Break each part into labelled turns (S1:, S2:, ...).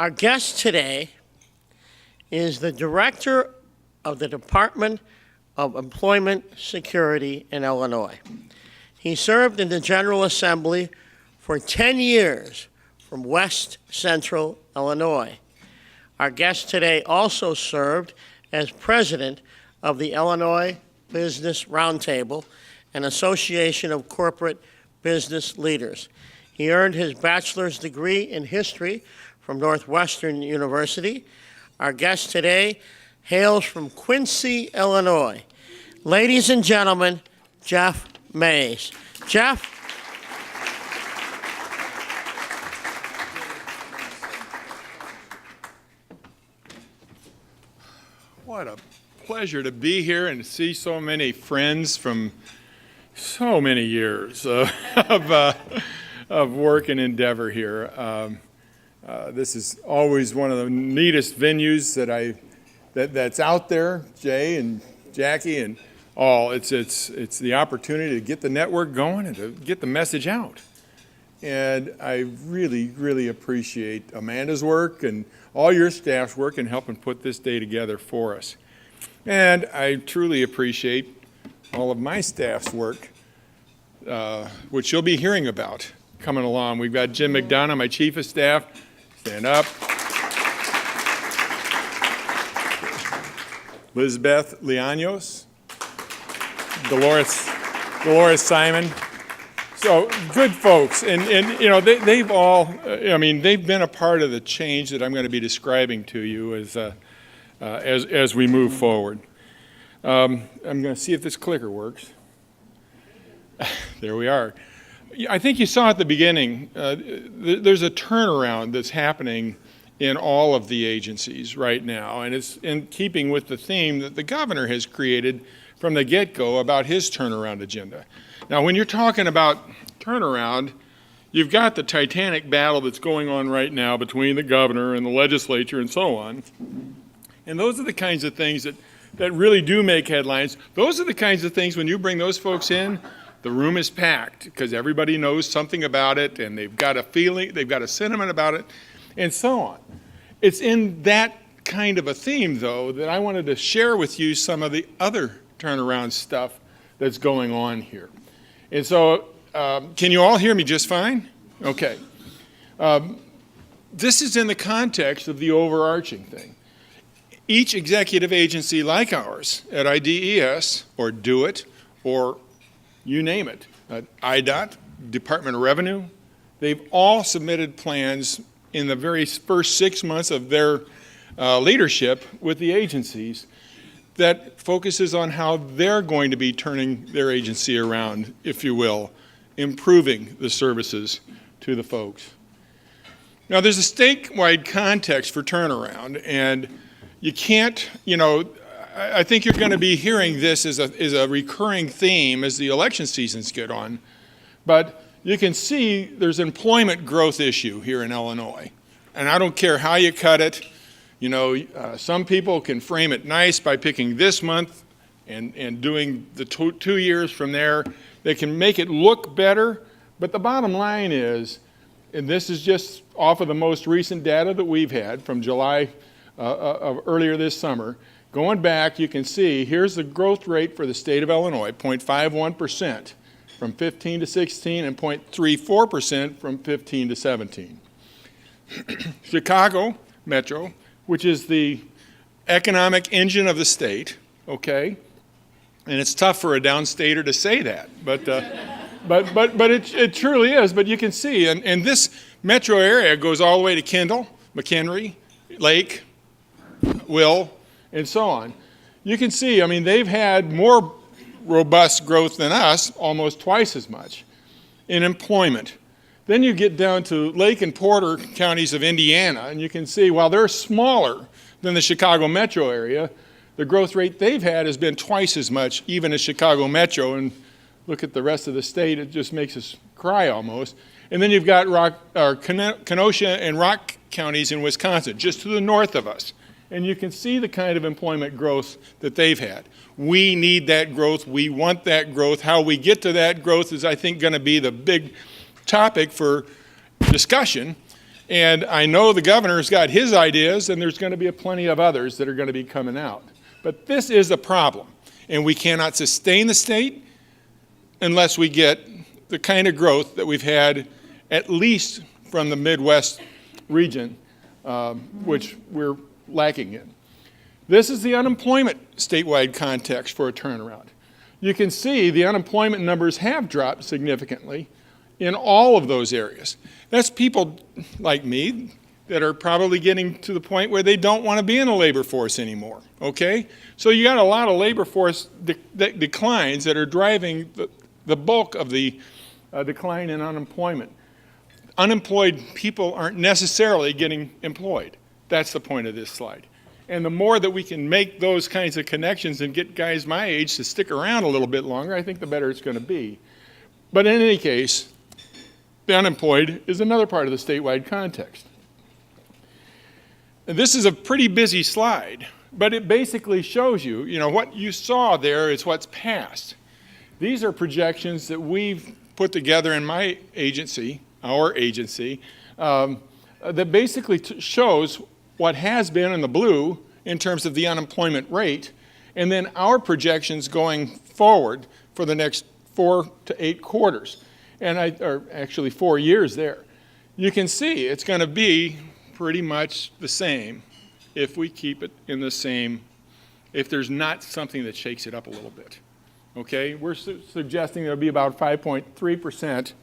S1: Our guest today is the Director of the Department of Employment Security in Illinois. He served in the General Assembly for 10 years from West Central Illinois. Our guest today also served as president of the Illinois Business Roundtable, an association of corporate business leaders. He earned his bachelor's degree in history from Northwestern University. Our guest today hails from Quincy, Illinois. Ladies and gentlemen, Jeff Mays. Jeff.
S2: What a pleasure to be here and see so many friends from so many years of work and endeavor here. This is always one of the neatest venues that's out there. Jay and Jackie and all. It's the opportunity to get the network going and to get the message out. And I really appreciate Amanda's work and all your staff's work in helping put this day together for us. And I truly appreciate all of my staff's work, which you'll be hearing about coming along. We've got Jim McDonough, my chief of staff. Stand up. Lizbeth Leanos, Dolores Simon. So good folks, and you know they've all. I mean, they've been a part of the change that I'm going to be describing to you as we move forward. I'm going to see if this clicker works. There we are. I think you saw at the beginning, there's a turnaround that's happening in all of the agencies right now, and it's in keeping with the theme that the governor has created from the get-go about his turnaround agenda. Now, when you're talking about turnaround, you've got the titanic battle that's going on right now between the governor and the legislature and so on, and those are the kinds of things that really do make headlines. Those are the kinds of things when you bring those folks in, the room is packed because everybody knows something about it and they've got a feeling, they've got a sentiment about it, and so on. It's in that kind of a theme, though, that I wanted to share with you some of the other turnaround stuff that's going on here. And so, can you all hear me just fine? Okay. This is in the context of the overarching thing. Each executive agency like ours at IDES, or DO-IT, or you name it, IDOT, Department of Revenue, they've all submitted plans in the very first 6 months of their leadership with the agencies that focuses on how they're going to be turning their agency around, if you will, improving the services to the folks. Now, there's a statewide context for turnaround, and you can't, you know, I think you're going to be hearing this as a recurring theme as the election seasons get on, but you can see there's an employment growth issue here in Illinois, and I don't care how you cut it. You know, some people can frame it nice by picking this month and doing the 2 years from there. They can make it look better, but the bottom line is, and this is just off of the most recent data that we've had from July of earlier this summer, going back, you can see here's the growth rate for the state of Illinois, 0.51% from 15 to 16 and 0.34% from 15 to 17. Chicago Metro, which is the economic engine of the state, okay? And it's tough for a downstater to say that, but it truly is. But you can see, and this metro area goes all the way to Kendall, McHenry, Lake, Will, and so on. You can see, I mean, they've had more robust growth than us, almost twice as much, in employment. Then you get down to Lake and Porter counties of Indiana, and you can see while they're smaller than the Chicago metro area, the growth rate they've had has been twice as much, even as Chicago metro. And look at the rest of the state, it just makes us cry almost. And then you've got Kenosha and Rock counties in Wisconsin, just to the north of us. And you can see the kind of employment growth that they've had. We need that growth. We want that growth. How we get to that growth is, I think, going to be the big topic for discussion. And I know the governor's got his ideas, and there's going to be plenty of others that are going to be coming out. But this is a problem, and we cannot sustain the state unless we get the kind of growth that we've had, at least from the Midwest region, which we're lacking in. This is the unemployment statewide context for a turnaround. You can see the unemployment numbers have dropped significantly in all of those areas. That's people like me that are probably getting to the point where they don't want to be in the labor force anymore, okay? So you got a lot of labor force declines that are driving the bulk of the decline in unemployment. Unemployed people aren't necessarily getting employed. That's the point of this slide. And the more that we can make those kinds of connections and get guys my age to stick around a little bit longer, I think the better it's going to be. But in any case, the unemployed is another part of the statewide context. And this is a pretty busy slide, but it basically shows you, what you saw there is what's past. These are projections that we've put together in my agency, our agency, that basically shows what has been in the blue in terms of the unemployment rate, and then our projections going forward for the next 4 to 8 quarters, or actually 4 years there. You can see it's going to be pretty much the same if we keep it in the same, if there's not something that shakes it up a little bit. Okay, we're suggesting there'll be about 5.3%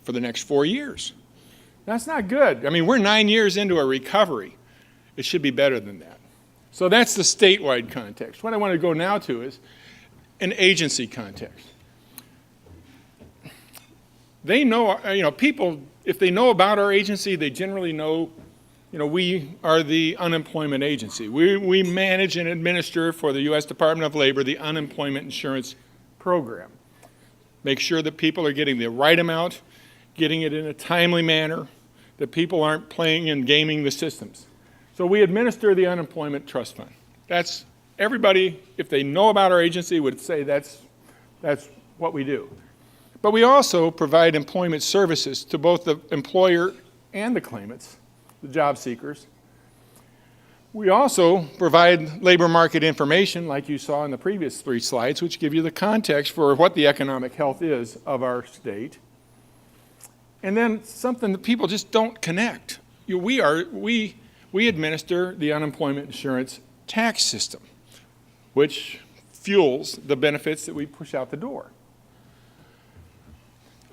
S2: for the next 4 years. That's not good. I mean, we're 9 years into a recovery. It should be better than that. So that's the statewide context. What I want to go now to is an agency context. They know, people, if they know about our agency, they generally know, we are the unemployment agency. We manage and administer for the U.S. Department of Labor the unemployment insurance program. Make sure that people are getting the right amount, getting it in a timely manner, that people aren't playing and gaming the systems. So we administer the unemployment trust fund. That's everybody, if they know about our agency, would say that's what we do. But we also provide employment services to both the employer and the claimants, the job seekers. We also provide labor market information, like you saw in the previous 3 slides, which give you the context for what the economic health is of our state. And then something that people just don't connect. We administer the unemployment insurance tax system, which fuels the benefits that we push out the door.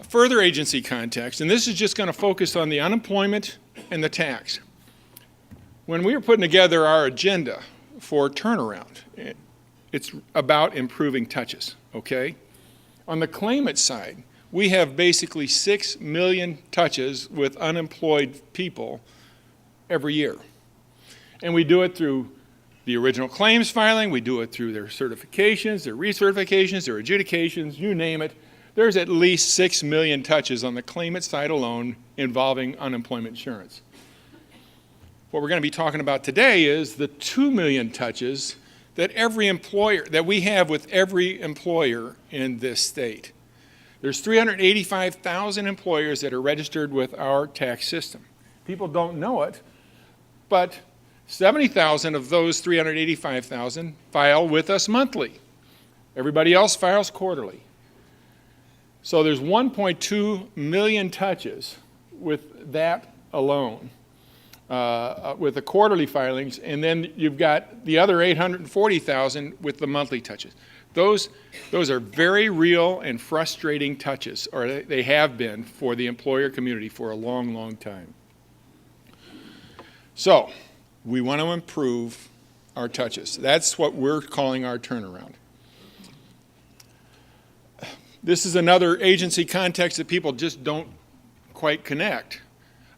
S2: A further agency context, and this is just going to focus on the unemployment and the tax. When we were putting together our agenda for turnaround, it's about improving touches, okay? On the claimant side, we have basically 6 million touches with unemployed people every year. And we do it through the original claims filing, we do it through their certifications, their recertifications, their adjudications, you name it. There's at least 6 million touches on the claimant side alone involving unemployment insurance. What we're going to be talking about today is the 2 million touches that we have with every employer in this state. There's 385,000 employers that are registered with our tax system. People don't know it, but 70,000 of those 385,000 file with us monthly. Everybody else files quarterly. So there's 1.2 million touches with that alone, with the quarterly filings, and then you've got the other 840,000 with the monthly touches. Those are very real and frustrating touches, or they have been for the employer community for a long, long time. So we want to improve our touches. That's what we're calling our turnaround. This is another agency context that people just don't quite connect.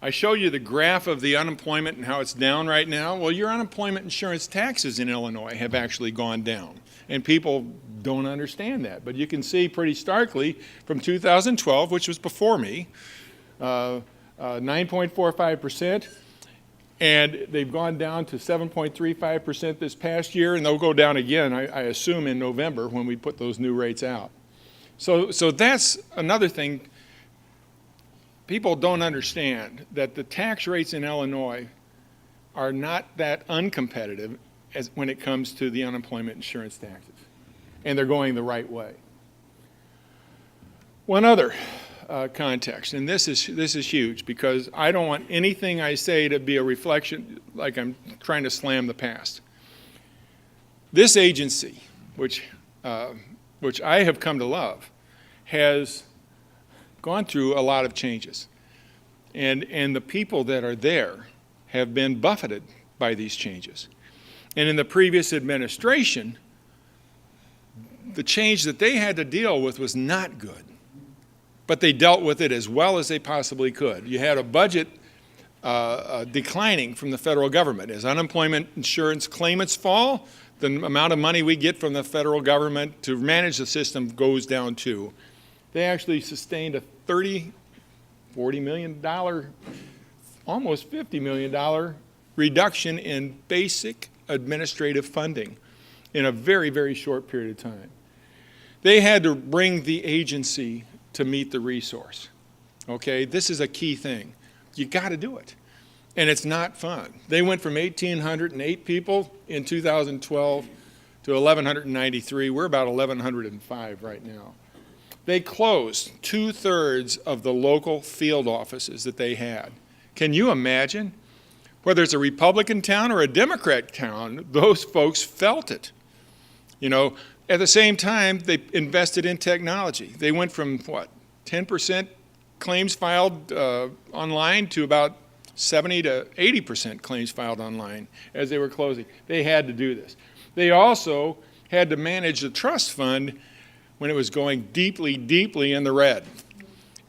S2: I show you the graph of the unemployment and how it's down right now. Well, your unemployment insurance taxes in Illinois have actually gone down, and people don't understand that. But you can see pretty starkly from 2012, which was before me, 9.45%, and they've gone down to 7.35% this past year, and they'll go down again, I assume, in November when we put those new rates out. So that's another thing. people don't understand that the tax rates in Illinois are not that uncompetitive as when it comes to the unemployment insurance taxes, and they're going the right way. One other context, and this is huge because I don't want anything I say to be a reflection like I'm trying to slam the past. This agency, which I have come to love, has gone through a lot of changes, and the people that are there have been buffeted by these changes. And in the previous administration, the change that they had to deal with was not good, but they dealt with it as well as they possibly could. You had a budget declining from the federal government. As unemployment insurance claimants fall, the amount of money we get from the federal government to manage the system goes down too. They actually sustained a $40 million, almost $50 million reduction in basic administrative funding in a very, very short period of time. They had to bring the agency to meet the resource. Okay, this is a key thing. You got to do it. And it's not fun. They went from 1,808 people in 2012 to 1,193. We're about 1,105 right now. They closed 2/3 of the local field offices that they had. Can you imagine? Whether it's a Republican town or a Democrat town, those folks felt it. You know, at the same time, they invested in technology. They went from, 10% claims filed online to about 70 to 80% claims filed online as they were closing. They had to do this. They also had to manage the trust fund when it was going deeply, deeply in the red.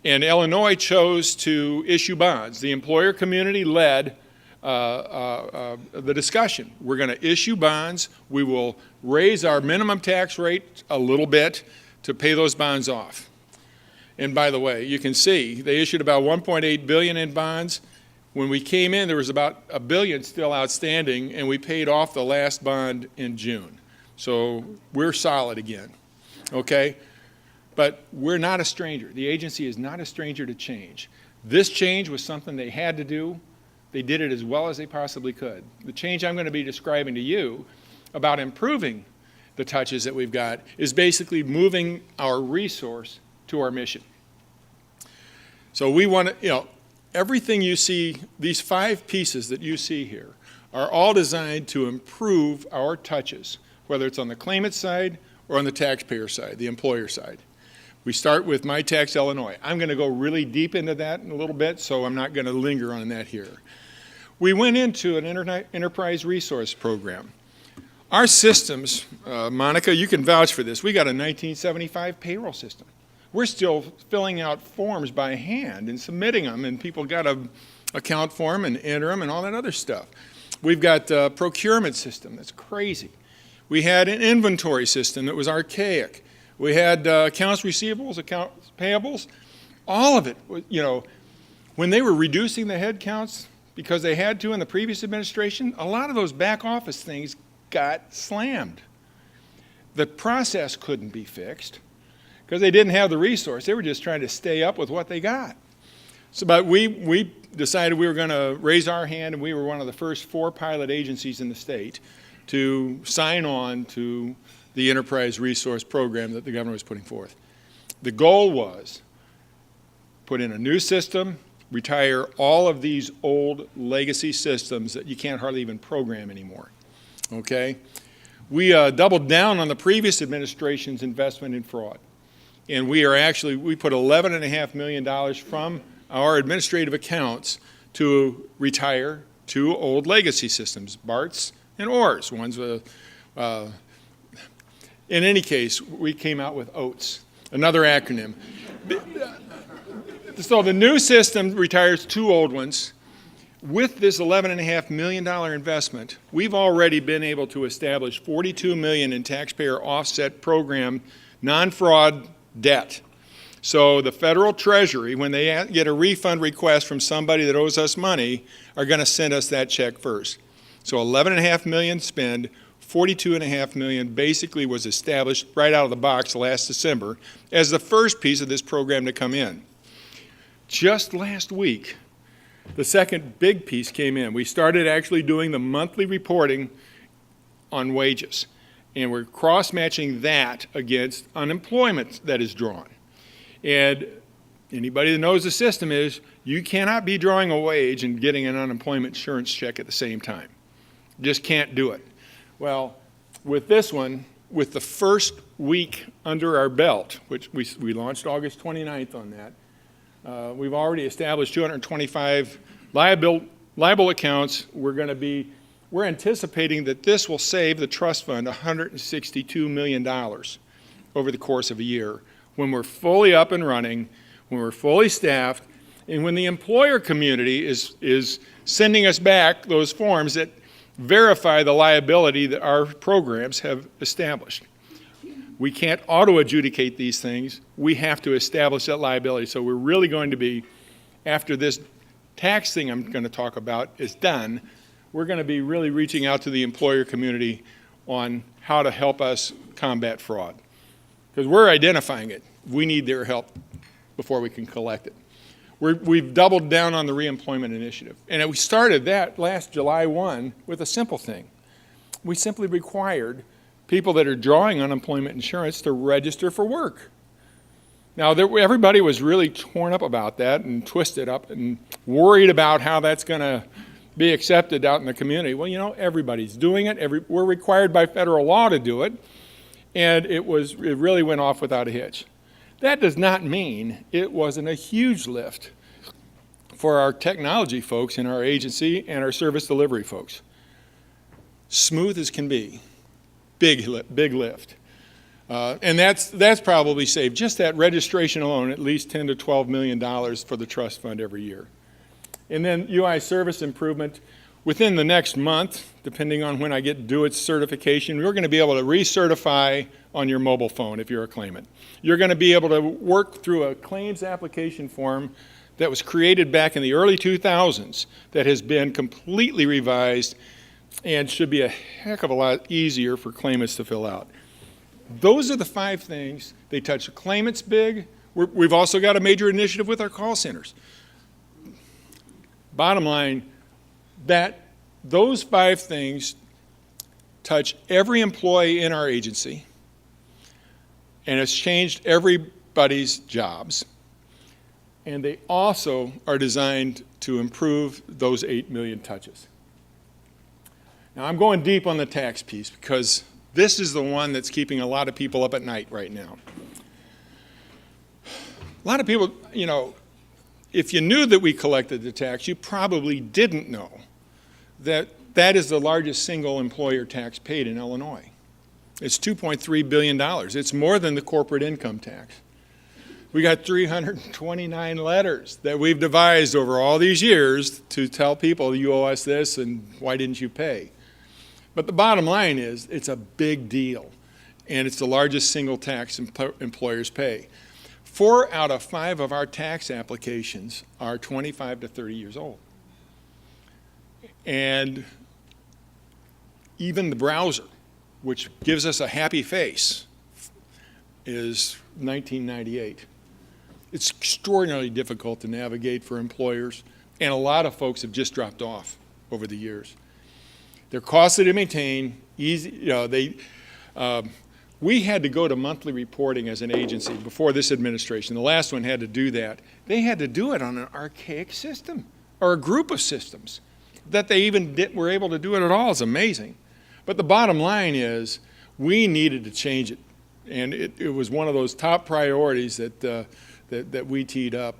S2: And Illinois chose to issue bonds. The employer community led the discussion. We're going to issue bonds. We will raise our minimum tax rate a little bit to pay those bonds off. And by the way, you can see they issued about $1.8 billion in bonds. When we came in, there was about $1 billion still outstanding, and we paid off the last bond in June. So we're solid again, okay? But we're not a stranger. The agency is not a stranger to change. This change was something they had to do. They did it as well as they possibly could. The change I'm going to be describing to you about improving the touches that we've got is basically moving our resource to our mission. So we want to, everything you see, these 5 pieces that you see here are all designed to improve our touches, whether it's on the claimant side or on the taxpayer side, the employer side. We start with My Tax Illinois. I'm going to go really deep into that in a little bit, so I'm not going to linger on that here. We went into an enterprise resource program. Our systems, Monica, you can vouch for this. We got a 1975 payroll system. We're still filling out forms by hand and submitting them, and people got to account for them and enter them and all that other stuff. We've got a procurement system that's crazy. We had an inventory system that was archaic. We had accounts receivables, accounts payables, all of it. When they were reducing the head counts because they had to in the previous administration, a lot of those back office things got slammed. The process couldn't be fixed because they didn't have the resource. They were just trying to stay up with what they got. But we decided we were going to raise our hand, and we were one of the first 4 pilot agencies in the state to sign on to the enterprise resource program that the governor was putting forth. The goal was put in a new system, retire all of these old legacy systems that you can't hardly even program anymore. Okay? We doubled down on the previous administration's investment in fraud. And we put $11.5 million from our administrative accounts to retire 2 old legacy systems, BARTs and ORs. One's in any case, we came out with OATS, another acronym. So the new system retires 2 old ones. With this $11.5 million investment, we've already been able to establish $42 million in taxpayer offset program non-fraud debt. So the federal treasury, when they get a refund request from somebody that owes us money, are going to send us that check first. So $11.5 million spend, $42.5 million basically was established right out of the box last December as the first piece of this program to come in. just last week, the second big piece came in. We started actually doing the monthly reporting on wages, and we're cross-matching that against unemployment that is drawn. And anybody that knows the system is you cannot be drawing a wage and getting an unemployment insurance check at the same time. Just can't do it. Well, with this one, with the first week under our belt, which we launched August 29th on that, we've already established 225 liable accounts. We're anticipating that this will save the trust fund $162 million over the course of a year when we're fully up and running, when we're fully staffed, and when the employer community is sending us back those forms that verify the liability that our programs have established. We can't auto-adjudicate these things. We have to establish that liability. So we're really going to be, after this tax thing I'm going to talk about is done, we're going to be really reaching out to the employer community on how to help us combat fraud. Because we're identifying it. We need their help before we can collect it. We've doubled down on the Reemployment Initiative. And we started that last July 1 with a simple thing. We simply required people that are drawing unemployment insurance to register for work. Now, everybody was really torn up about that and twisted up and worried about how that's going to be accepted out in the community. Well, you know, everybody's doing it. We're required by federal law to do it. And it really went off without a hitch. That does not mean it wasn't a huge lift for our technology folks in our agency and our service delivery folks. Smooth as can be, big lift. And that's probably saved, just that registration alone, at least $10 to $12 million for the trust fund every year. And then UI service improvement, within the next month, depending on when I get to do its certification, we're going to be able to recertify on your mobile phone if you're a claimant. You're going to be able to work through a claims application form that was created back in the early 2000s that has been completely revised and should be a heck of a lot easier for claimants to fill out. Those are the 5 things. They touch the claimants big. We've also got a major initiative with our call centers. Bottom line, those 5 things touch every employee in our agency, and it's changed everybody's jobs. And they also are designed to improve those 8 million touches. Now, I'm going deep on the tax piece because this is the one that's keeping a lot of people up at night right now. A lot of people, you know, if you knew that we collected the tax, you probably didn't know that that is the largest single employer tax paid in Illinois. It's $2.3 billion. It's more than the corporate income tax. We got 329 letters that we've devised over all these years to tell people you owe us this and why didn't you pay? But the bottom line is it's a big deal, and it's the largest single tax employers pay. 4 out of 5 of our tax applications are 25 to 30 years old. And even the browser, which gives us a happy face, is 1998. It's extraordinarily difficult to navigate for employers, and a lot of folks have just dropped off over the years. They're costly to maintain, easy, you know, we had to go to monthly reporting as an agency before this administration. The last one had to do that. They had to do it on an archaic system, or a group of systems. That they even were able to do it at all is amazing. But the bottom line is we needed to change it. And it was one of those top priorities that we teed up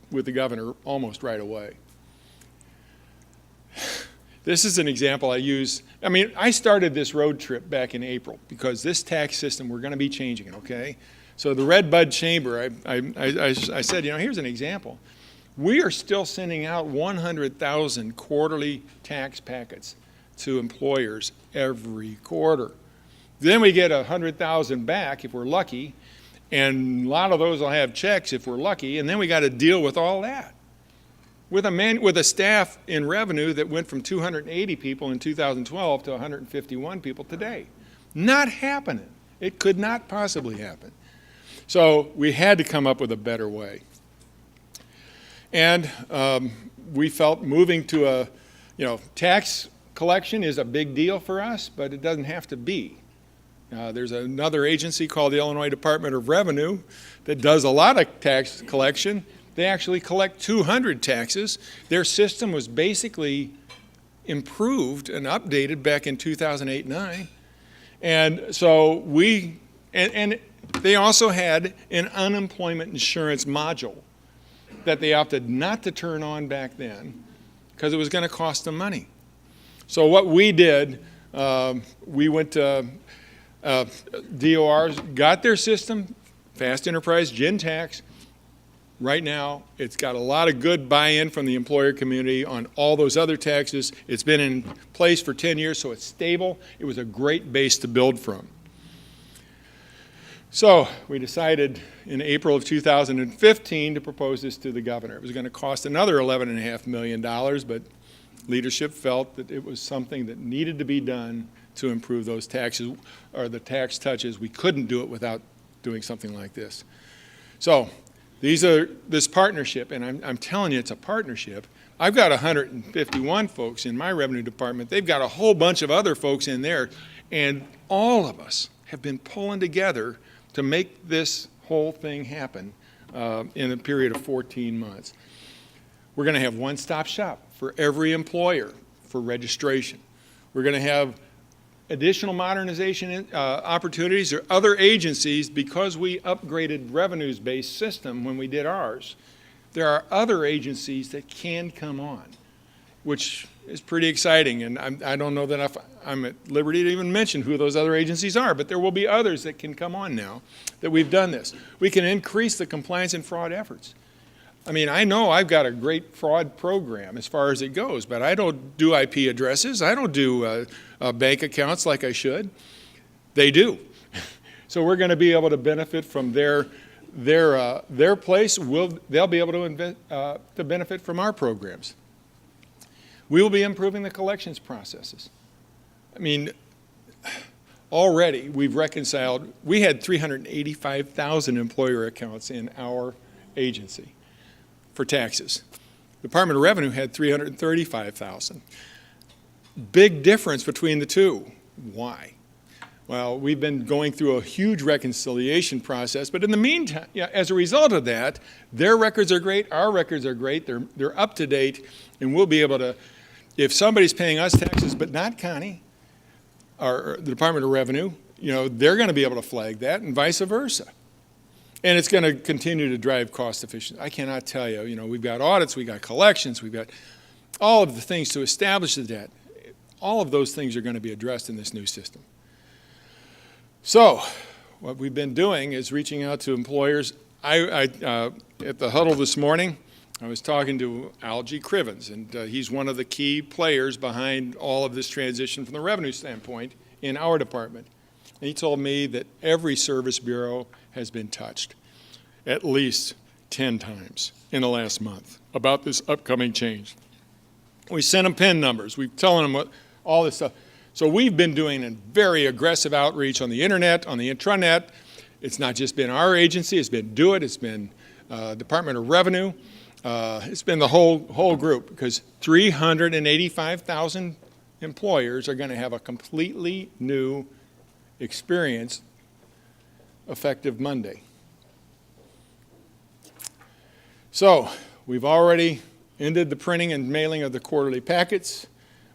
S2: with the governor almost right away. This is an example I use. I mean, I started this road trip back in April because this tax system, we're going to be changing it, okay? So the Red Bud Chamber, I said, you know, here's an example. We are still sending out 100,000 quarterly tax packets to employers every quarter. Then we get 100,000 back if we're lucky, and a lot of those will have checks if we're lucky, and then we got to deal with all that. With a staff in revenue that went from 280 people in 2012 to 151 people today. Not happening. It could not possibly happen. So we had to come up with a better way. And we felt moving to a, tax collection is a big deal for us, but it doesn't have to be. There's another agency called the Illinois Department of Revenue that does a lot of tax collection. They actually collect 200 taxes. Their system was basically improved and updated back in 2008-9. And so and they also had an unemployment insurance module that they opted not to turn on back then because it was going to cost them money. So what we did, we went to DORs, got their system, Fast Enterprise, Gen Tax. Right now, it's got a lot of good buy-in from the employer community on all those other taxes. It's been in place for 10 years, so it's stable. It was a great base to build from. So we decided in April of 2015 to propose this to the governor. It was going to cost another $11.5 million, but leadership felt that it was something that needed to be done to improve those taxes, or the tax touches. We couldn't do it without doing something like this. So this partnership, and I'm telling you, it's a partnership. I've got 151 folks in my revenue department. They've got a whole bunch of other folks in there, and all of us have been pulling together to make this whole thing happen in a period of 14 months. We're going to have one-stop shop for every employer for registration. We're going to have additional modernization opportunities or other agencies. Because we upgraded revenues-based system when we did ours, there are other agencies that can come on, which is pretty exciting. And I don't know that I'm at liberty to even mention who those other agencies are, but there will be others that can come on now that we've done this. We can increase the compliance and fraud efforts. I mean, I know I've got a great fraud program as far as it goes, but I don't do IP addresses. I don't do bank accounts like I should. They do. So we're going to be able to benefit from their place. They'll be able to benefit from our programs. We will be improving the collections processes. I mean, already we've reconciled. We had 385,000 employer accounts in our agency for taxes. The Department of Revenue had 335,000. Big difference between the two. Why? Well, we've been going through a huge reconciliation process, but in the meantime, as a result of that, their records are great, our records are great, they're up to date, and we'll be able to, if somebody's paying us taxes but not Connie, or the Department of Revenue, they're going to be able to flag that, and vice versa. And it's going to continue to drive cost efficiency. I cannot tell you, we've got audits, we've got collections, we've got all of the things to establish the debt. All of those things are going to be addressed in this new system. So what we've been doing is reaching out to employers. At the huddle this morning, I was talking to Algie Crivens, and he's one of the key players behind all of this transition from the revenue standpoint in our department. And he told me that every service bureau has been touched at least 10 times in the last month about this upcoming change. We sent them PIN numbers. We've telling them all this stuff. So we've been doing a very aggressive outreach on the internet, on the intranet. It's not just been our agency. It's been Do It. It's been Department of Revenue. It's been the whole group, because 385,000 employers are going to have a completely new experience effective Monday. So we've already ended the printing and mailing of the quarterly packets.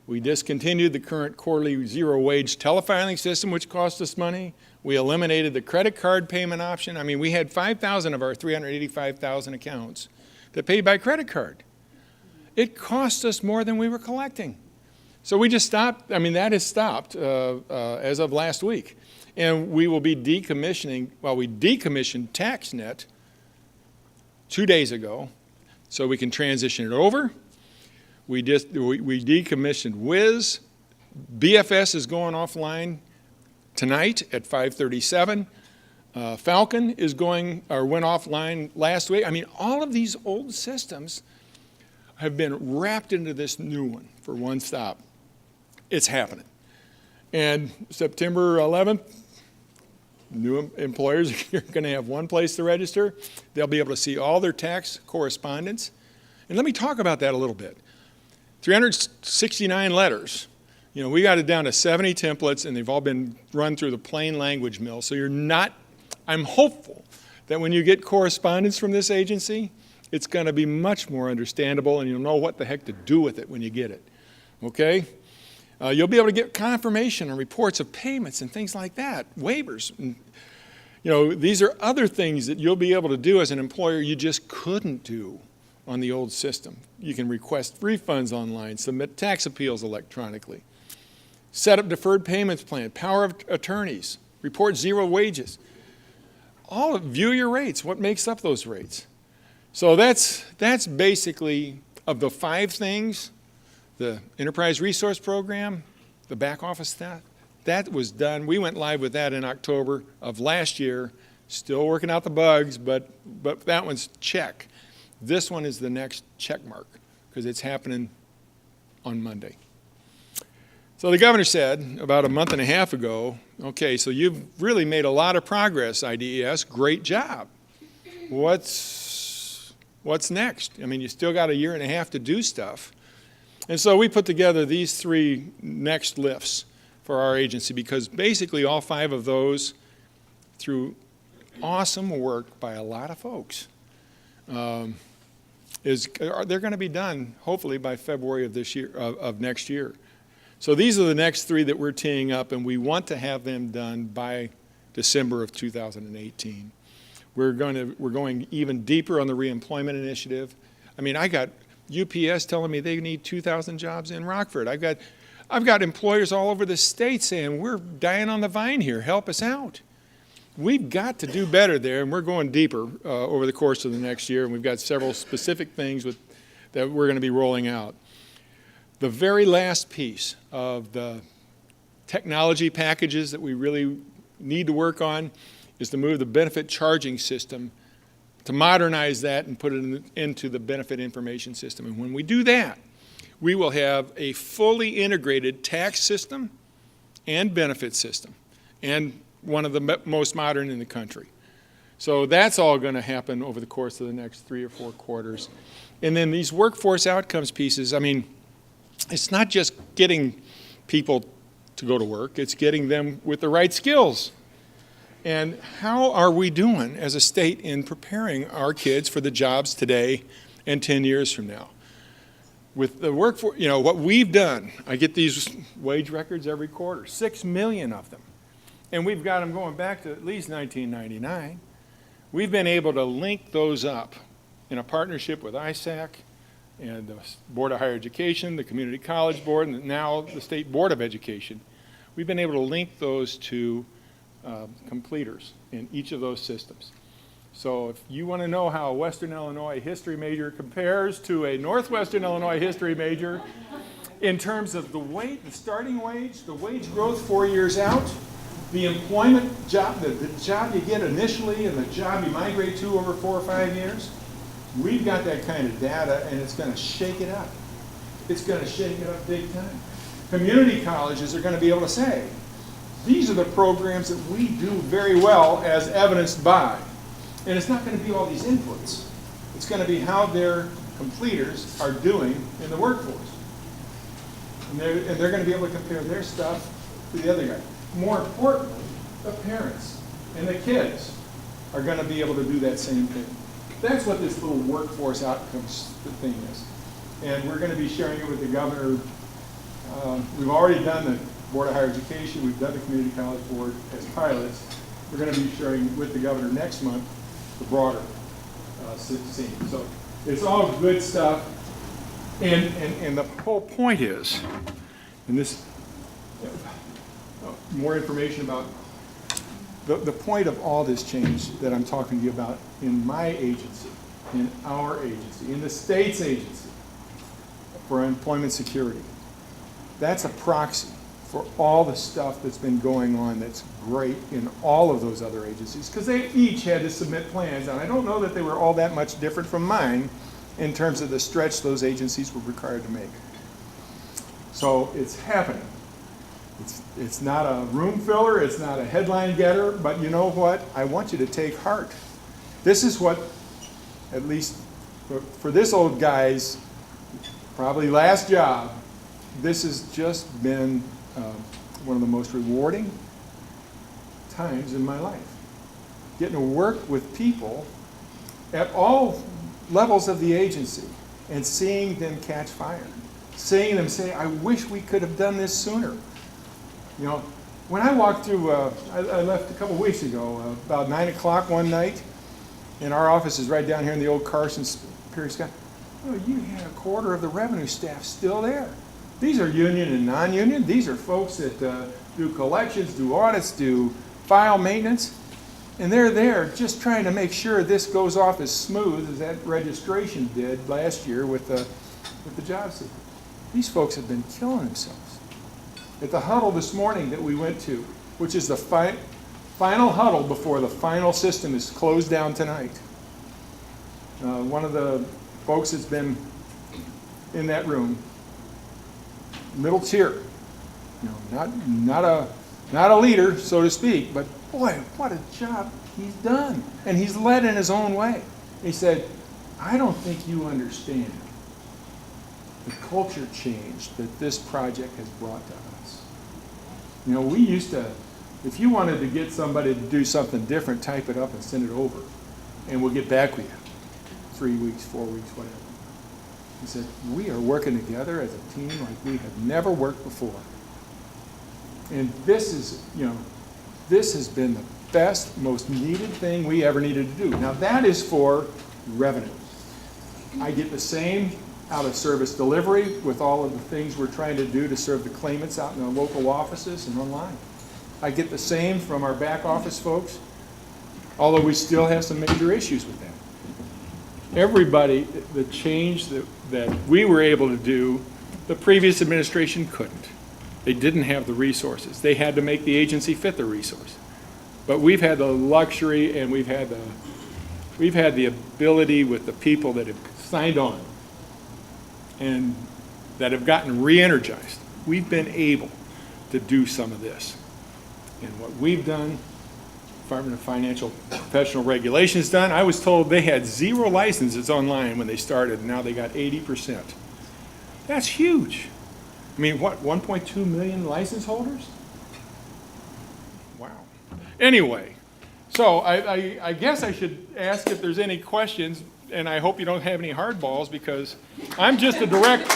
S2: We discontinued the current quarterly zero-wage telefiling system, which cost us money. We eliminated the credit card payment option. I mean, we had 5,000 of our 385,000 accounts that paid by credit card. It cost us more than we were collecting. So we just stopped. I mean, that has stopped as of last week. And we will be decommissioning, we decommissioned TaxNet 2 days ago so we can transition it over. We decommissioned Wiz. BFS is going offline tonight at 5:37. Falcon went offline last week. I mean, all of these old systems have been wrapped into this new one for one stop. It's happening. And September 11th, new employers are going to have one place to register. They'll be able to see all their tax correspondence. And let me talk about that a little bit. 369 letters. You know, we got it down to 70 templates, and they've all been run through the plain language mill. So I'm hopeful that when you get correspondence from this agency, it's going to be much more understandable, and you'll know what the heck to do with it when you get it. Okay? You'll be able to get confirmation and reports of payments and things like that, waivers. And, you know, these are other things that you'll be able to do as an employer you just couldn't do on the old system. You can request refunds online, submit tax appeals electronically, set up deferred payments plan, power of attorneys, report zero wages. View your rates, what makes up those rates. So that's basically, of the 5 things, the Enterprise Resource Program, the back office staff, that was done. We went live with that in October of last year, still working out the bugs, but that one's check. This one is the next check mark, because it's happening on Monday. So the governor said about a month and a half ago, okay, so you've really made a lot of progress, IDES, great job. What's next? I mean, you still got a year and a half to do stuff. And so we put together these 3 next lifts for our agency, because basically all 5 of those, through awesome work by a lot of folks, they're going to be done hopefully by February of this year, of next year. So these are the next 3 that we're teeing up, and we want to have them done by December of 2018. We're going even deeper on the Reemployment Initiative. I mean, I got UPS telling me they need 2,000 jobs in Rockford. I've got employers all over the state saying, we're dying on the vine here, help us out. We've got to do better there, and we're going deeper over the course of the next year, and we've got several specific things that we're going to be rolling out. The very last piece of the technology packages that we really need to work on is to move the benefit charging system, to modernize that and put it into the benefit information system. And when we do that, we will have a fully integrated tax system and benefit system, and one of the most modern in the country. So that's all going to happen over the course of the next 3 or 4 quarters. And then these workforce outcomes pieces, I mean, it's not just getting people to go to work, it's getting them with the right skills. And how are we doing as a state in preparing our kids for the jobs today and 10 years from now? With the workforce, you know, what we've done, I get these wage records every quarter, 6 million of them. And we've got them going back to at least 1999. We've been able to link those up in a partnership with ISAC and the Board of Higher Education, the Community College Board, and now the State Board of Education. We've been able to link those to completers in each of those systems. So if you want to know how a Western Illinois history major compares to a Northwestern Illinois history major in terms of the starting wage, the wage growth 4 years out, the employment job, the job you get initially and the job you migrate to over 4 or 5 years, we've got that kind of data, and it's going to shake it up. It's going to shake it up big time. Community colleges are going to be able to say, these are the programs that we do very well as evidenced by. And it's not going to be all these inputs. It's going to be how their completers are doing in the workforce. And they're going to be able to compare their stuff to the other guy. More importantly, the parents and the kids are going to be able to do that same thing. That's what this little workforce outcomes thing is. And we're going to be sharing it with the governor. We've already done the Board of Higher Education. We've done the Community College Board as pilots. We're going to be sharing with the governor next month the broader scene. So it's all good stuff. And the whole point is, and this, more information about the point of all this change that I'm talking to you about in my agency, in our agency, in the state's agency for employment security. That's a proxy for all the stuff that's been going on that's great in all of those other agencies, because they each had to submit plans, and I don't know that they were all that much different from mine in terms of the stretch those agencies were required to make. So it's happening. It's not a room filler, it's not a headline getter, but you know what? I want you to take heart. This is what at least But for this old guy's probably last job, this has just been one of the most rewarding times in my life. Getting to work with people at all levels of the agency and seeing them catch fire. Seeing them say, I wish we could have done this sooner. You know, when I walked through, I left a couple weeks ago, about 9 o'clock one night, and our office is right down here in the old Carson Perry Scott. Oh, you had a quarter of the revenue staff still there. These are union and non-union. These are folks that do collections, do audits, do file maintenance. And they're there just trying to make sure this goes off as smooth as that registration did last year with the job seeker. These folks have been killing themselves. At the huddle this morning that we went to, which is the final huddle before the final system is closed down tonight, one of the folks that's been in that room, middle tier, you know, not a leader, so to speak, but boy, what a job he's done. And he's led in his own way. He said, I don't think you understand the culture change that this project has brought to us. You know, we used to, if you wanted to get somebody to do something different, type it up and send it over, and we'll get back with you. 3 weeks, 4 weeks, whatever. He said, we are working together as a team like we have never worked before. And this is, you know, this has been the best, most needed thing we ever needed to do. Now that is for revenue. I get the same out of service delivery with all of the things we're trying to do to serve the claimants out in our local offices and online. I get the same from our back office folks, although we still have some major issues with that. Everybody, the change that we were able to do, the previous administration couldn't. They didn't have the resources. They had to make the agency fit the resource. But we've had the luxury and we've had the ability with the people that have signed on and that have gotten re-energized. We've been able to do some of this. And what we've done, Department of Financial Professional Regulations done, I was told they had 0 licenses online when they started, and now they got 80%. That's huge. I mean, what, 1.2 million license holders? Wow. Anyway, so I guess I should ask if there's any questions, and I hope you don't have any hardballs because I'm just a direct.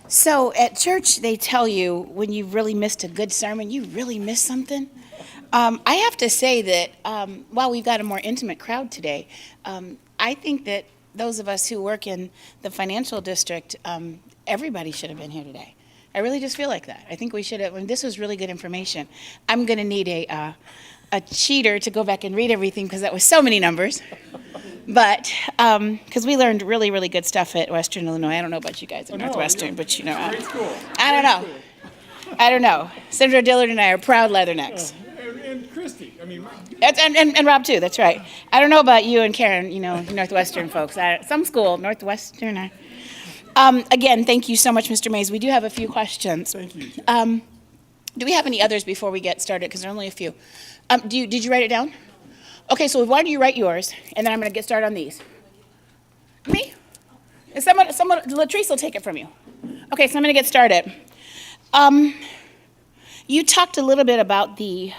S3: So at church, they tell you when you really missed a good sermon, you really missed something. I have to say that while we've got a more intimate crowd today, I think that those of us who work in the financial district, everybody should have been here today. I really just feel like that. I think we should have. And this was really good information. I'm going to need a cheater to go back and read everything because that was so many numbers. But, because we learned really, really good stuff at Western Illinois. I don't know about you guys at Northwestern, but you know.
S2: Great school.
S3: I don't know. Senator Dillard and I are proud leathernecks.
S2: And Christie, I mean.
S3: And Rob too, that's right. I don't know about you and Karen, you know, Northwestern folks. Some school, Northwestern. Again, thank you so much, Mr. Mays. We do have a few questions.
S2: Thank you.
S3: Do we have any others before we get started? Because there are only a few. Did you write it down? Okay, so why don't you write yours, and then I'm going to get started on these. Me? And someone, Latrice will take it from you. Okay, so I'm going to get started. You talked a little bit about the,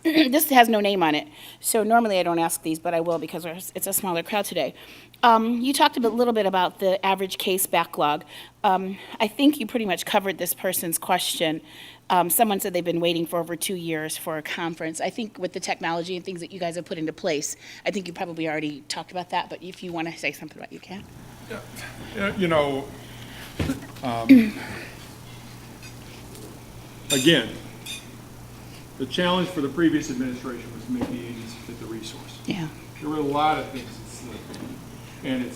S3: this has no name on it, so normally I don't ask these, but I will because it's a smaller crowd today. You talked a little bit about the average case backlog. I think you pretty much covered this person's question. Someone said they've been waiting for over 2 years for a conference. I think with the technology and things that you guys have put into place, I think you probably already talked about that, but if you want to say something about it, you can.
S2: Yeah. You know, again, the challenge for the previous administration was to make the agency fit the resource.
S3: Yeah.
S2: There were a lot of things that slipped, and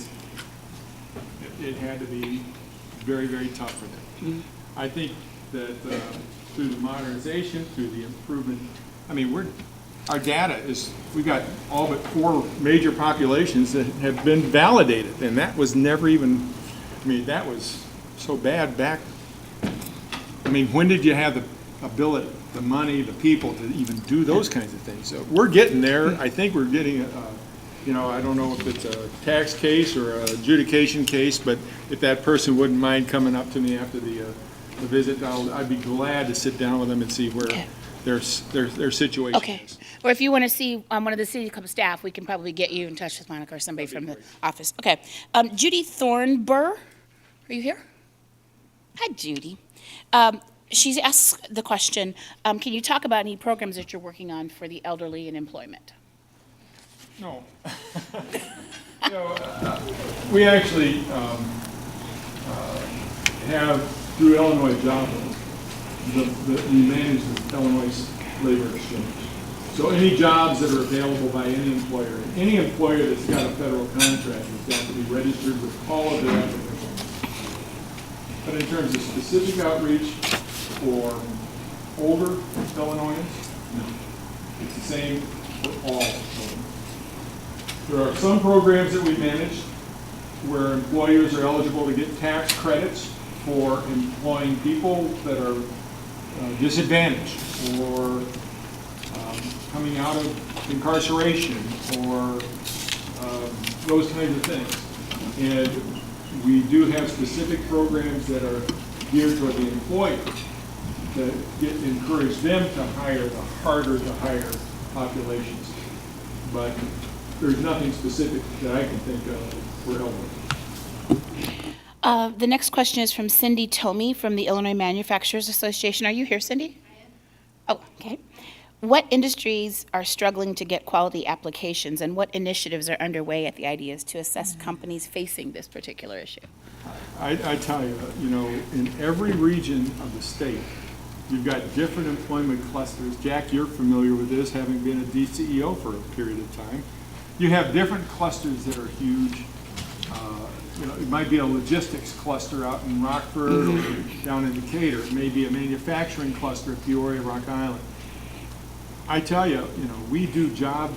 S2: it had to be very, very tough for them.
S3: Mm-hmm.
S2: I think that through the modernization, through the improvement, I mean, our data is, we've got all but 4 major populations that have been validated, and that was never even, I mean, that was so bad back, I mean, when did you have ability, the money, the people to even do those kinds of things. So we're getting there. I think we're getting, I don't know if it's a tax case or a adjudication case, but if that person wouldn't mind coming up to me after the visit, I'd be glad to sit down with them and see where their situation
S3: Okay.
S2: is.
S3: Or if you want to see one of the city club staff, we can probably get you in touch with Monica or somebody from the office. Okay. Judy Thornburr, are you here? Hi, Judy. She's asked the question, can you talk about any programs that you're working on for the elderly in employment?
S2: No. We actually have, through Illinois Job Link, we manage the Illinois Labor Exchange. So any jobs that are available by any employer that's got a federal contract has got to be registered with all of their applicants. But in terms of specific outreach for older Illinoisans, no. It's the same for all of them. There are some programs that we manage where employers are eligible to get tax credits for employing people that are disadvantaged or coming out of incarceration or those kinds of things. And we do have specific programs that are geared toward the employer that encourage them to hire the harder to hire populations. But there's nothing specific that I can think of for elderly.
S3: The next question is from Cindy Tomey from the Illinois Manufacturers Association. Are you here, Cindy? I am. Oh, okay. What industries are struggling to get quality applications, and what initiatives are underway at the IDEAs to assess companies facing this particular issue?
S2: I tell you, in every region of the state, you've got different employment clusters. Jack, you're familiar with this, having been a DCEO for a period of time. You have different clusters that are huge. It might be a logistics cluster out in Rockford or down in Decatur. It may be a manufacturing cluster at Peoria, Rock Island. I tell you, we do job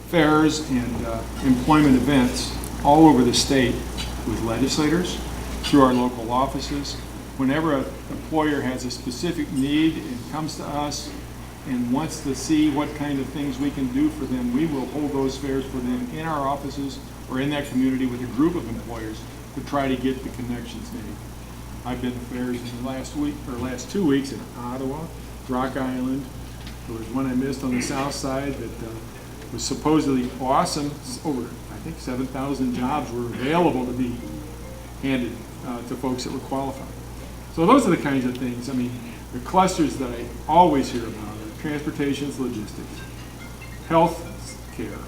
S2: fairs and employment events all over the state with legislators, through our local offices. Whenever an employer has a specific need and comes to us and wants to see what kind of things we can do for them, we will hold those fairs for them in our offices or in that community with a group of employers to try to get the connections made. I've been to fairs in the last 2 weeks in Ottawa, Rock Island. There was one I missed on the south side that was supposedly awesome. Over, I think, 7,000 jobs were available to be handed to folks that were qualified. So those are the kinds of things. I mean, the clusters that I always hear about are transportation, logistics, health care,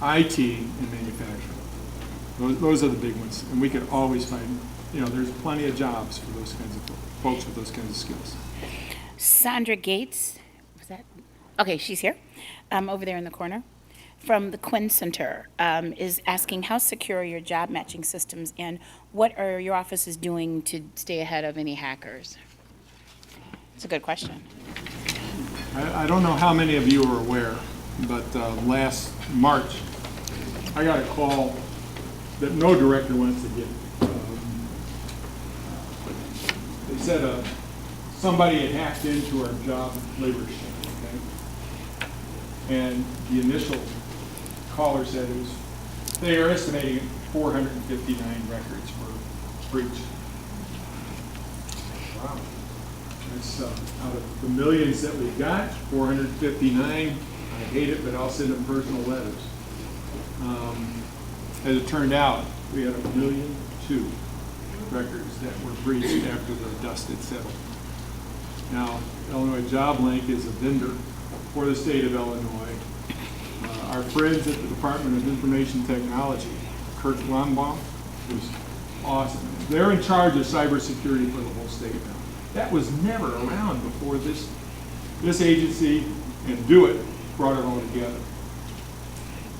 S2: IT, and manufacturing. Those are the big ones. And we could always find, there's plenty of jobs for those kinds of folks with those kinds of skills.
S3: Sandra Gates, was that? Okay, she's here, over there in the corner, from the Quinn Center, is asking how secure are your job matching systems and what are your offices doing to stay ahead of any hackers? It's a good question.
S2: I don't know how many of you are aware, but last March, I got a call that no director wants to get. They said somebody had hacked into our job labor exchange, okay? And the initial caller said they are estimating 459 records were breached. Wow. That's out of the millions that we've got, 459. I hate it, but I'll send them personal letters. As it turned out, we had 1.2 million records that were breached after the dust had settled. Now, Illinois Job Link is a vendor for the state of Illinois. Our friends at the Department of Information Technology, Kirk Lombaum, was awesome. They're in charge of cybersecurity for the whole state now. That was never around before this agency and Do It brought it all together.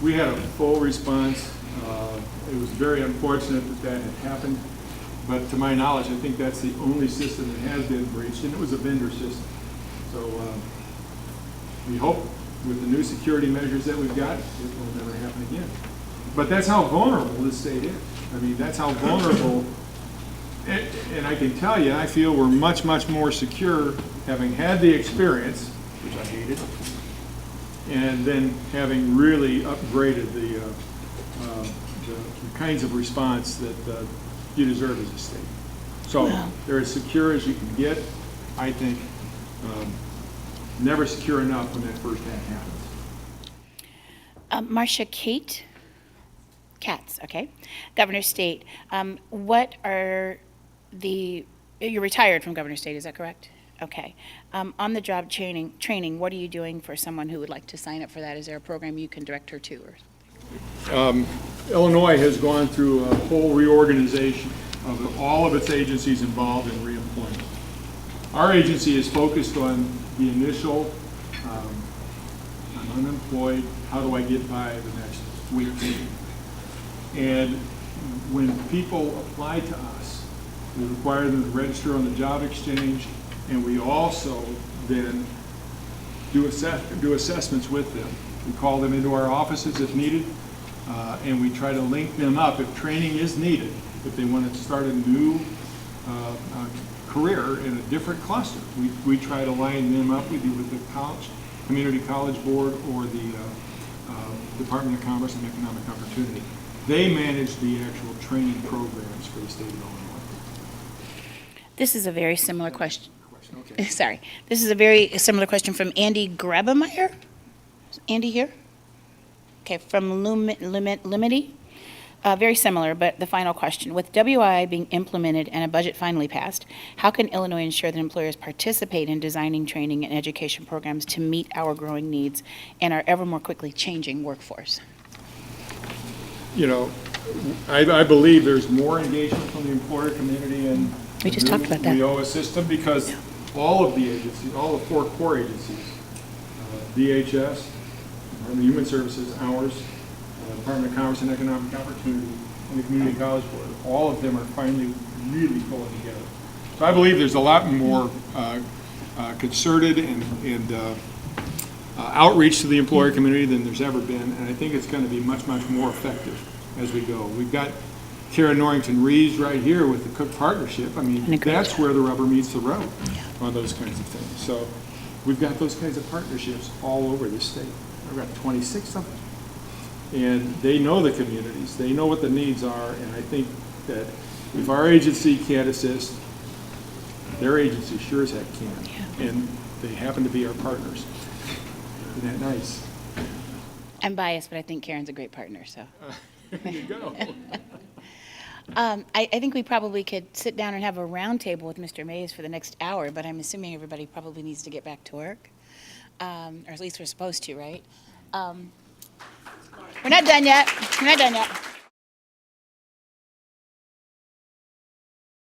S2: We had a full response. It was very unfortunate that had happened, but to my knowledge, I think that's the only system that has been breached, and it was a vendor system. So we hope with the new security measures that we've got, it will never happen again. But that's how vulnerable this state is. I mean, that's how vulnerable And I can tell you, I feel we're much, much more secure having had the experience, which I hated, and then having really upgraded the kinds of response that you deserve as a state. So
S3: Wow.
S2: they're as secure as you can get. I think never secure enough when that first hack happens.
S3: Marcia Katz, okay. Governor State, what are you're retired from Governor State, is that correct? Okay. On the job training, what are you doing for someone who would like to sign up for that? Is there a program you can direct her to? Or?
S2: Illinois has gone through a whole reorganization of all of its agencies involved in reemployment. Our agency is focused on the initial, I'm unemployed, how do I get by the next week? And when people apply to us, we require them to register on the job exchange, and we also then do assessments with them. We call them into our offices if needed, and we try to link them up if training is needed, if they want to start a new career in a different cluster. We try to line them up with the community college board or the Department of Commerce and Economic Opportunity. They manage the actual training programs for the state of Illinois.
S3: This is a very similar question.
S2: Okay.
S3: Sorry. This is a very similar question from Andy Grabemeyer. Is Andy here? Okay, from Lumity. Very similar, but the final question. With WI being implemented and a budget finally passed, how can Illinois ensure that employers participate in designing training and education programs to meet our growing needs and our ever more quickly changing workforce?
S2: You know, I believe there's more engagement from the employer community and
S3: We just talked about that.
S2: the WIOA system, because all of the agencies, all the 4 core agencies, DHS, Department of Human Services, ours, Department of Commerce and Economic Opportunity, and the Community College Board, all of them are finally really pulling together. So I believe there's a lot more concerted and outreach to the employer community than there's ever been, and I think it's going to be much, much more effective as we go. We've got Karen Norrington-Reeves right here with the Cook Partnership. I mean, that's where the rubber meets the road on those kinds of things. So we've got those kinds of partnerships all over the state. I've got 26 of them. And they know the communities, they know what the needs are, and I think that if our agency can't assist, their agency sure as heck can. And they happen to be our partners. Isn't that nice?
S3: I'm biased, but I think Karen's a great partner, so.
S2: There you go.
S3: I think we probably could sit down and have a round table with Mr. Mays for the next hour, but I'm assuming everybody probably needs to get back to work. Or at least we're supposed to, right? We're not done yet. We're not done yet.